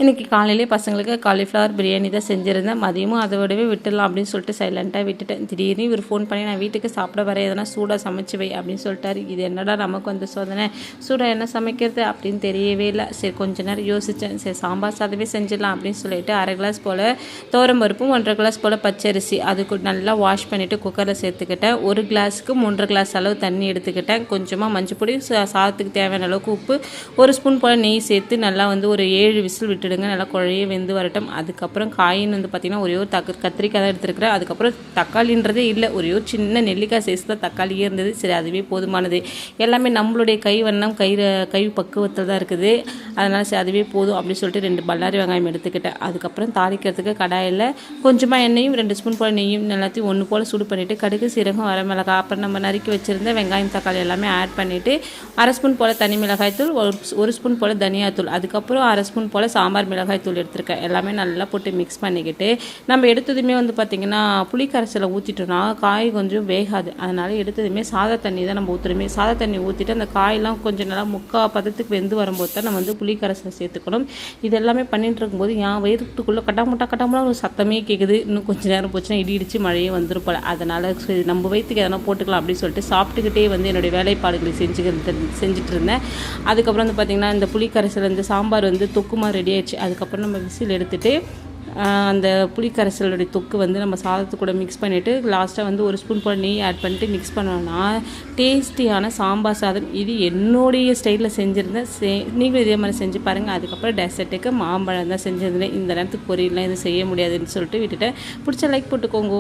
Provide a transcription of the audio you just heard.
இன்றைக்கி காலையிலே பசங்களுக்கு காலிஃப்ளவர் பிரியாணி தான் செஞ்சுருந்தேன். மதியமும் அதை விடவே விட்டுடலாம் அப்படின்னு சொல்லிட்டு சைலண்ட்டாக விட்டுட்டேன். திடீர்னு இவர் ஃபோன் பண்ணி நான் வீட்டுக்கு சாப்பிட வரேன், எதனா சூடாக சமைச்சு வை அப்படின்னு சொல்லிட்டாரு. இது என்னடா நமக்கு வந்து சோதனை, சூடாக என்ன சமைக்கிறது அப்படின்னு தெரியவே இல்லை. சரி கொஞ்ச நேரம் யோசித்தேன். சரி சாம்பார் சாதமே செஞ்சிடலாம் அப்படின்னு சொல்லிட்டு 1/2 கிளாஸ் போல் துவரம்பருப்பும் 1/2 கிளாஸ் போல் பச்சரிசி அதுக்கு நல்லா வாஷ் பண்ணிவிட்டு குக்கரில் சேர்த்துக்கிட்டேன். 1 கிளாஸுக்கு 3 கிளாஸ் அளவு தண்ணி எடுத்துக்கிட்டேன். கொஞ்சமாக மஞ்சப்பொடி, சாதத்துக்கு தேவையான அளவுக்கு உப்பு, 1 ஸ்பூன் போல் நெய் சேர்த்து நல்லா வந்து ஒரு 7 விசில் விட்டுடுங்க. நல்லா குழைய வெந்து வரட்டும். அதுக்கப்புறம் காயின்னு வந்து பார்த்திங்கன்னா ஒரே ஒரு கத்திரிக்காய் தான் எடுத்துருக்கிறேன். அதுக்கப்புறம் தக்காளின்றதே இல்லை, ஒரே ஒரு சின்ன நெல்லிக்காய் சைஸ் தான் தக்காளியே இருந்தது. சரி அதுவே போதுமானது. எல்லாமே நம்மளுடைய கை வண்ணம் கை பக்குவத்தில் தான் இருக்குது. அதனால் சரி அதுவே போதும் அப்படின்னு சொல்லிட்டு 2 பல்லாரி வெங்காயம் எடுத்துக்கிட்டேன். அதுக்கப்புறம் தாளிக்கிறதுக்கு கடாயில் கொஞ்சமாக எண்ணெயும் 2 ஸ்பூன் போல் நெய்யும் எல்லாத்தையும் ஒன்று போல் சூடு பண்ணிவிட்டு கடுகு, சீரகம், வரமிளகாய், அப்புறம் நம்ம நறுக்கி வச்சுருந்த வெங்காயம் தக்காளி எல்லாமே ஆட் பண்ணிவிட்டு 1/2 ஸ்பூன் போல் தனி மிளகாய் தூள், 1 ஸ்பூன் போல் தனியாத்தூள், அதுக்கப்புறம் 1/2 ஸ்பூன் போல் சாம்பார் மிளகாய் தூள் எடுத்துருக்கேன். எல்லாமே நல்லா போட்டு மிக்ஸ் பண்ணிக்கிட்டு நம்ம எடுத்ததுமே வந்து பார்த்திங்கன்னா புளி கரைசலை ஊற்றிட்டோம்னா காய் கொஞ்சம் வேகாது. அதனால் எடுத்ததுமே சாத தண்ணி தான் நம்ம ஊற்றுறோமே. சாத தண்ணி ஊற்றிட்டு அந்த காயெல்லாம் கொஞ்சம் நல்லா முக்கால் பதத்துக்கு வெந்து வரும்போது தான் நம்ம வந்து புளி கரைசலை சேர்த்துக்கணும். இது எல்லாமே பண்ணிட்டு இருக்கும்போது என் வயிற்றுக்குள்ளே கட்டாமுட்டா ஒரு சத்தமே கேட்குது. இன்னும் கொஞ்சம் நேரம் போச்சுன்னா இடி இடிச்சு மழையே வந்துடும் போல. அதனால் நம்ம வயிற்றுக்கு எதனா போட்டுக்கலாம் அப்படின்னு சொல்லிட்டு சாப்பிட்டுக்கிட்டே வந்து என்னுடைய வேலைப்பாடுகளை செஞ்சுட்டு இருந்தேன். அதுக்கப்புறம் வந்து பார்த்திங்கன்னா இந்த புளி கரைசல் இந்த சாம்பார் வந்து தொக்குமா ரெடி ஆயிடுச்சு. அதுக்கப்புறம் நம்ம விசில் எடுத்துகிட்டு அந்த புளிக்கரைசலுடைய தொக்கு வந்து நம்ம சாதத்து கூட மிக்ஸ் பண்ணிவிட்டு லாஸ்ட்டாக வந்து 1 ஸ்பூன் போல் நெய் ஆட் பண்ணிட்டு மிக்ஸ் பண்ணோன்னா டேஸ்டியான சாம்பார் சாதம். இது என்னுடைய ஸ்டைலில் செஞ்சுருந்தேன். நீங்களும் இதே மாதிரி செஞ்சு பாருங்கள். அதுக்கப்புறம் டெசர்ட்டுக்கு மாம்பழம் தான் செஞ்சுருந்தேன். இந்த நேரத்துக்கு பொரியல்லாம் எதுவும் செய்ய முடியாதுன்னு சொல்லிட்டு விட்டுட்டேன். பிடிச்ச லைக் போட்டுக்கோங்க.